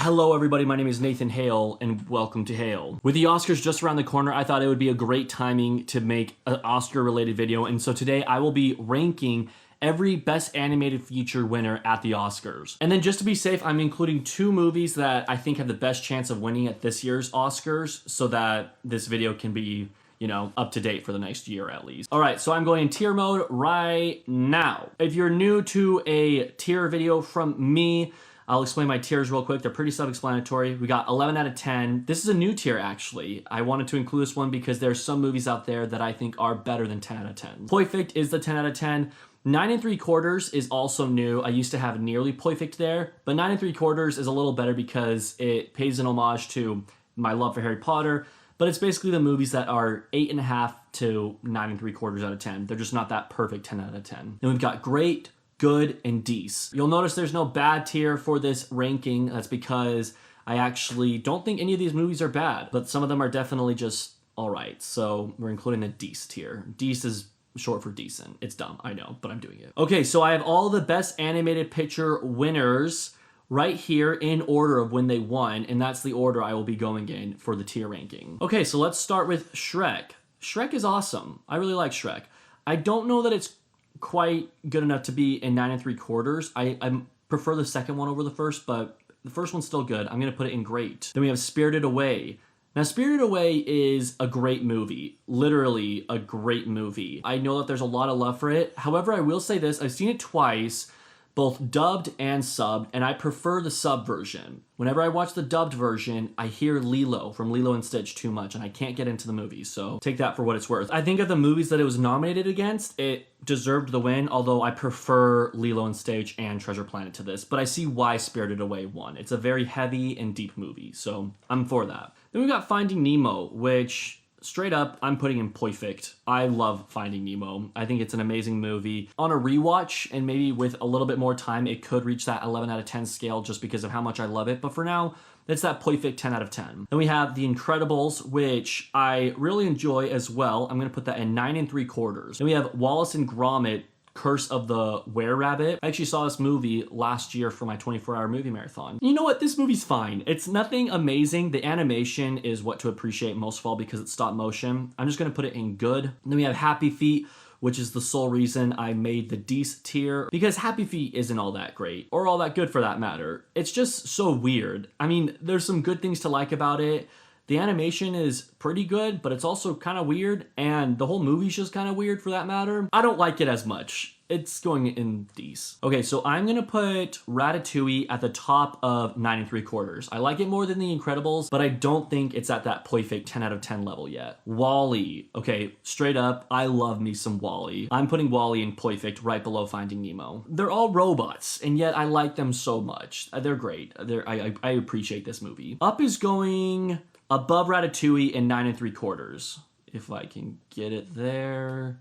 Hello everybody, my name is Nathan Hale and welcome to Hale. With the Oscars just around the corner, I thought it would be a great timing to make an Oscar related video, and so today I will be ranking every Best Animated Feature winner at the Oscars. And then just to be safe, I'm including two movies that I think have the best chance of winning at this year's Oscars so that this video can be, you know, up to date for the next year at least. All right, so I'm going in tier mode right now. If you're new to a tier video from me, I'll explain my tiers real quick. They're pretty self-explanatory. We got 11 out of 10. This is a new tier, actually. I wanted to include this one because there's some movies out there that I think are better than 10 out of 10. Perfect is the 10 out of 10. 9 3/4 is also new. I used to have nearly perfect there, but 9 3/4 is a little better because it pays an homage to my love for Harry Potter, but it's basically the movies that are 8.5 to 9 3/4 out of 10. They're just not that perfect 10 out of 10. Then we've got great, good, and decent. You'll notice there's no bad tier for this ranking. That's because I actually don't think any of these movies are bad, but some of them are definitely just all right. So we're including the decent tier. Decent is short for decent. It's dumb, I know, but I'm doing it. Okay, so I have all the Best Animated Picture winners right here in order of when they won, and that's the order I will be going in for the tier ranking. Okay, so let's start with Shrek. Shrek is awesome. I really like Shrek. I don't know that it's quite good enough to be in 9 3/4. I prefer the second one over the first, but the first one's still good. I'm gonna put it in great. Then we have Spirited Away. Now, Spirited Away is a great movie, literally a great movie. I know that there's a lot of love for it. However, I will say this, I've seen it twice, both dubbed and subbed, and I prefer the sub version. Whenever I watch the dubbed version, I hear Lilo from Lilo and Stitch too much, and I can't get into the movie, so take that for what it's worth. I think of the movies that it was nominated against, it deserved the win, although I prefer Lilo and Stitch and Treasure Planet to this, but I see why Spirited Away won. It's a very heavy and deep movie, so I'm for that. Then we got Finding Nemo, which straight up, I'm putting in perfect. I love Finding Nemo. I think it's an amazing movie. On a rewatch, and maybe with a little bit more time, it could reach that 11 out of 10 scale just because of how much I love it. But for now, it's that perfect 10 out of 10. Then we have The Incredibles, which I really enjoy as well. I'm gonna put that in 9 3/4. Then we have Wallace and Gromit, Curse of the Were-Rabbit. I actually saw this movie last year for my 24-hour movie marathon. You know what? This movie's fine. It's nothing amazing. The animation is what to appreciate most of all because it's stop motion. I'm just gonna put it in good. And then we have Happy Feet, which is the sole reason I made the decent tier, because Happy Feet isn't all that great, or all that good for that matter. It's just so weird. I mean, there's some good things to like about it. The animation is pretty good, but it's also kind of weird, and the whole movie's just kind of weird for that matter. I don't like it as much. It's going in these. Okay, so I'm gonna put Ratatouille at the top of 9 3/4. I like it more than The Incredibles, but I don't think it's at that perfect 10 out of 10 level yet. WALL-E. Okay, straight up, I love me some WALL-E. I'm putting WALL-E in perfect right below Finding Nemo. They're all robots, and yet I like them so much. They're great. I appreciate this movie. Up is going above Ratatouille in 9 3/4. If I can get it there.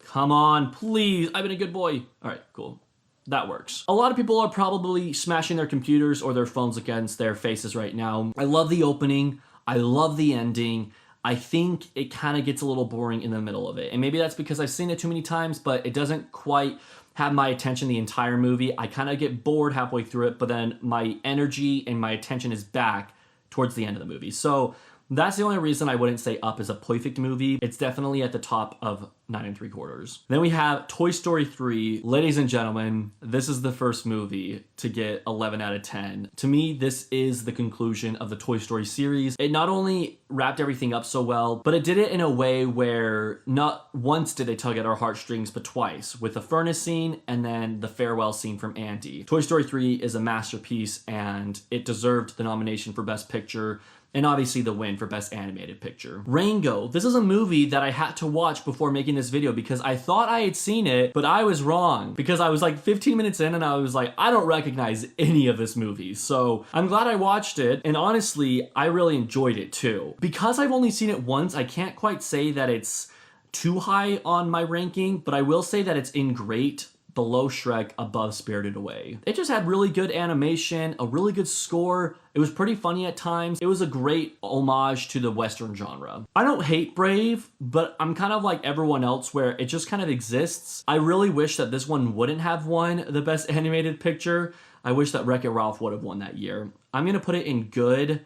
Come on, please. I've been a good boy. All right, cool. That works. A lot of people are probably smashing their computers or their phones against their faces right now. I love the opening. I love the ending. I think it kind of gets a little boring in the middle of it. And maybe that's because I've seen it too many times, but it doesn't quite have my attention the entire movie. I kind of get bored halfway through it, but then my energy and my attention is back towards the end of the movie. So that's the only reason I wouldn't say Up is a perfect movie. It's definitely at the top of 9 3/4. Then we have Toy Story 3. Ladies and gentlemen, this is the first movie to get 11 out of 10. To me, this is the conclusion of the Toy Story series. It not only wrapped everything up so well, but it did it in a way where not once did they tug at our heartstrings, but twice, with the furnace scene and then the farewell scene from Andy. Toy Story 3 is a masterpiece, and it deserved the nomination for Best Picture, and obviously the win for Best Animated Picture. Rango. This is a movie that I had to watch before making this video because I thought I had seen it, but I was wrong because I was like 15 minutes in and I was like, I don't recognize any of this movie. So I'm glad I watched it, and honestly, I really enjoyed it too. Because I've only seen it once, I can't quite say that it's too high on my ranking, but I will say that it's in great, below Shrek, above Spirited Away. It just had really good animation, a really good score. It was pretty funny at times. It was a great homage to the Western genre. I don't hate Brave, but I'm kind of like everyone else where it just kind of exists. I really wish that this one wouldn't have won the Best Animated Picture. I wish that Wreck-It Ralph would have won that year. I'm going to put it in good.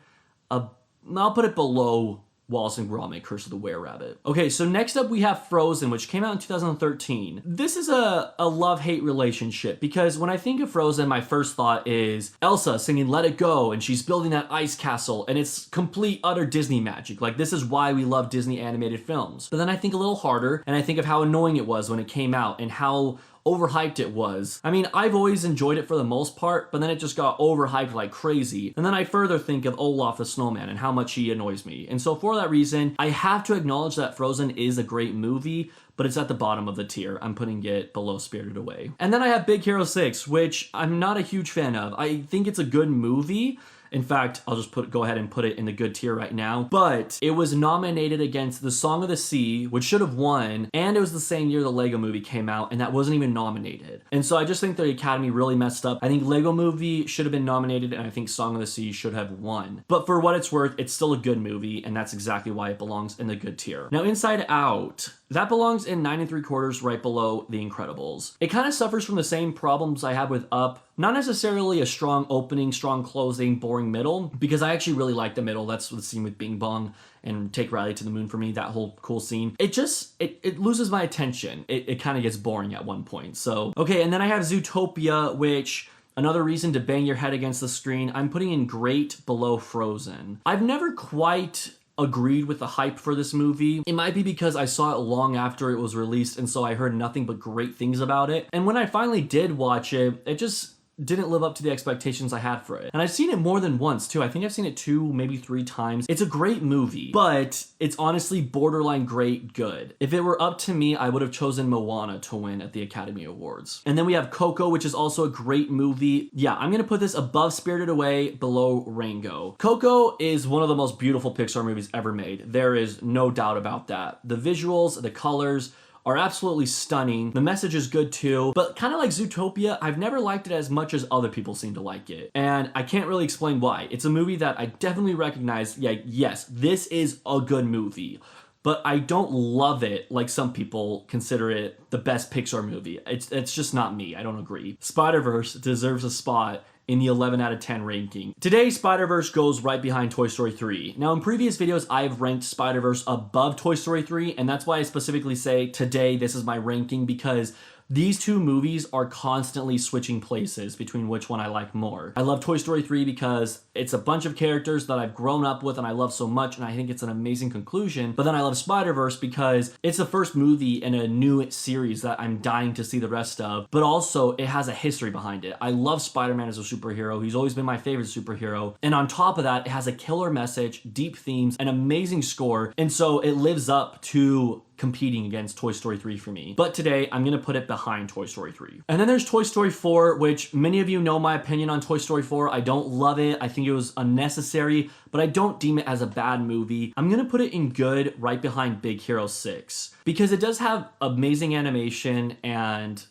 I'll put it below Wallace and Gromit, Curse of the Were-Rabbit. Okay, so next up we have Frozen, which came out in 2013. This is a love-hate relationship because when I think of Frozen, my first thought is Elsa singing Let It Go, and she's building that ice castle, and it's complete, utter Disney magic. Like, this is why we love Disney animated films. But then I think a little harder, and I think of how annoying it was when it came out, and how overhyped it was. I mean, I've always enjoyed it for the most part, but then it just got overhyped like crazy. And then I further think of Olaf the Snowman and how much he annoys me. And so for that reason, I have to acknowledge that Frozen is a great movie, but it's at the bottom of the tier. I'm putting it below Spirited Away. And then I have Big Hero 6, which I'm not a huge fan of. I think it's a good movie. In fact, I'll just go ahead and put it in the good tier right now. But it was nominated against The Song of the Sea, which should have won, and it was the same year the Lego Movie came out, and that wasn't even nominated. And so I just think the Academy really messed up. I think Lego Movie should have been nominated, and I think Song of the Sea should have won. But for what it's worth, it's still a good movie, and that's exactly why it belongs in the good tier. Now, Inside Out, that belongs in 9 3/4 right below The Incredibles. It kind of suffers from the same problems I had with Up. Not necessarily a strong opening, strong closing, boring middle, because I actually really like the middle. That's the scene with Bing Bong and Take Riley to the Moon for me, that whole cool scene. It just, it loses my attention. It kind of gets boring at one point. So, okay, and then I have Zootopia, which, another reason to bang your head against the screen, I'm putting in great below Frozen. I've never quite agreed with the hype for this movie. It might be because I saw it long after it was released, and so I heard nothing but great things about it. And when I finally did watch it, it just didn't live up to the expectations I had for it. And I've seen it more than once too. I think I've seen it 2, maybe 3 times. It's a great movie, but it's honestly borderline great good. If it were up to me, I would have chosen Moana to win at the Academy Awards. And then we have Coco, which is also a great movie. Yeah, I'm gonna put this above Spirited Away, below Rango. Coco is one of the most beautiful Pixar movies ever made. There is no doubt about that. The visuals, the colors, are absolutely stunning. The message is good too, but kind of like Zootopia, I've never liked it as much as other people seem to like it. And I can't really explain why. It's a movie that I definitely recognize, yeah, yes, this is a good movie, but I don't love it like some people consider it the best Pixar movie. It's just not me. I don't agree. Spider-Verse deserves a spot in the 11 out of 10 ranking. Today, Spider-Verse goes right behind Toy Story 3. Now, in previous videos, I've ranked Spider-Verse above Toy Story 3, and that's why I specifically say today this is my ranking, because these two movies are constantly switching places between which one I like more. I love Toy Story 3 because it's a bunch of characters that I've grown up with and I love so much, and I think it's an amazing conclusion. But then I love Spider-Verse because it's the first movie in a new series that I'm dying to see the rest of, but also it has a history behind it. I love Spider-Man as a superhero. He's always been my favorite superhero. And on top of that, it has a killer message, deep themes, an amazing score, and so it lives up to competing against Toy Story 3 for me. But today, I'm gonna put it behind Toy Story 3. And then there's Toy Story 4, which many of you know my opinion on Toy Story 4. I don't love it. I think it was unnecessary, but I don't deem it as a bad movie. I'm gonna put it in good right behind Big Hero 6, because it does have amazing animation, and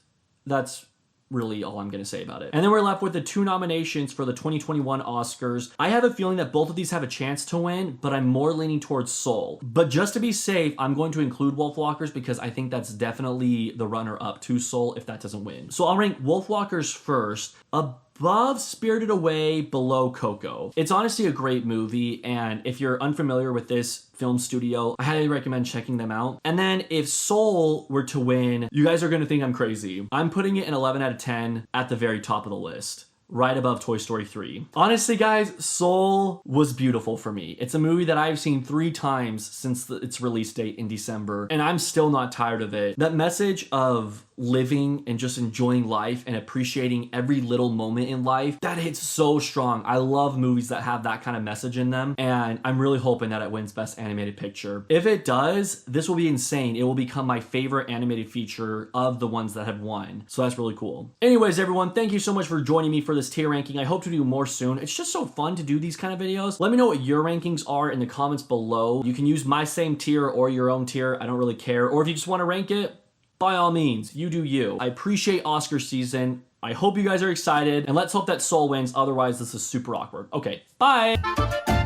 that's really all I'm gonna say about it. And then we're left with the 2 nominations for the 2021 Oscars. I have a feeling that both of these have a chance to win, but I'm more leaning towards Soul. But just to be safe, I'm going to include Wolfwalkers because I think that's definitely the runner-up to Soul if that doesn't win. So I'll rank Wolfwalkers first, above Spirited Away, below Coco. It's honestly a great movie, and if you're unfamiliar with this film studio, I highly recommend checking them out. And then if Soul were to win, you guys are gonna think I'm crazy. I'm putting it in 11 out of 10 at the very top of the list, right above Toy Story 3. Honestly, guys, Soul was beautiful for me. It's a movie that I've seen 3 times since its release date in December, and I'm still not tired of it. That message of living and just enjoying life and appreciating every little moment in life, that hits so strong. I love movies that have that kind of message in them, and I'm really hoping that it wins Best Animated Picture. If it does, this will be insane. It will become my favorite animated feature of the ones that have won, so that's really cool. Anyways, everyone, thank you so much for joining me for this tier ranking. I hope to do more soon. It's just so fun to do these kind of videos. Let me know what your rankings are in the comments below. You can use my same tier or your own tier. I don't really care. Or if you just want to rank it, by all means, you do you. I appreciate Oscar season. I hope you guys are excited, and let's hope that Soul wins. Otherwise, this is super awkward. Okay, bye.